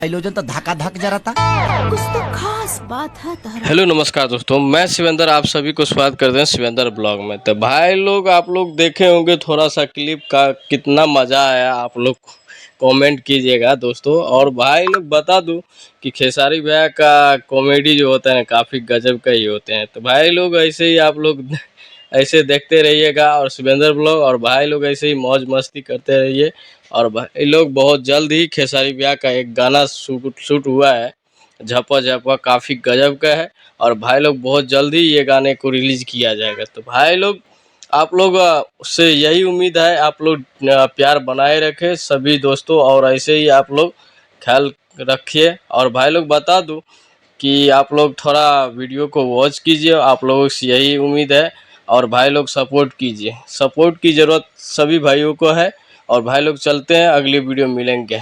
आयोजन तो धक्का धक जा रहा था। कुछ तो खास बात है तारा। हेलो नमस्कार दोस्तों, मैं शिवेंद्र आप सभी को स्वागत करते हैं शिवेंद्र ब्लॉग में। तो भाई लोग आप लोग देखे होंगे थोड़ा सा क्लिप का, कितना मज़ा आया आप लोग कमेंट कीजिएगा दोस्तों। और भाई लोग बता दूं कि खेसारी भैया का कॉमेडी जो होता है काफ़ी गजब का ही होते हैं। तो भाई लोग ऐसे ही आप लोग ऐसे देखते रहिएगा और शिवेंद्र ब्लॉग, और भाई लोग ऐसे ही मौज मस्ती करते रहिए। और भाई लोग बहुत जल्द ही खेसारी भैया का एक गाना शूट हुआ है, झप्पा झप्पा, काफ़ी गजब का है। और भाई लोग बहुत जल्दी ये गाने को रिलीज किया जाएगा। तो भाई लोग आप लोग उससे यही उम्मीद है, आप लोग प्यार बनाए रखें सभी दोस्तों, और ऐसे ही आप लोग ख्याल रखिए। और भाई लोग बता दूं कि आप लोग थोड़ा वीडियो को वॉच कीजिए, आप लोगों से यही उम्मीद है। और भाई लोग सपोर्ट कीजिए, सपोर्ट की ज़रूरत सभी भाइयों को है। और भाई लोग चलते हैं, अगली वीडियो मिलेंगे।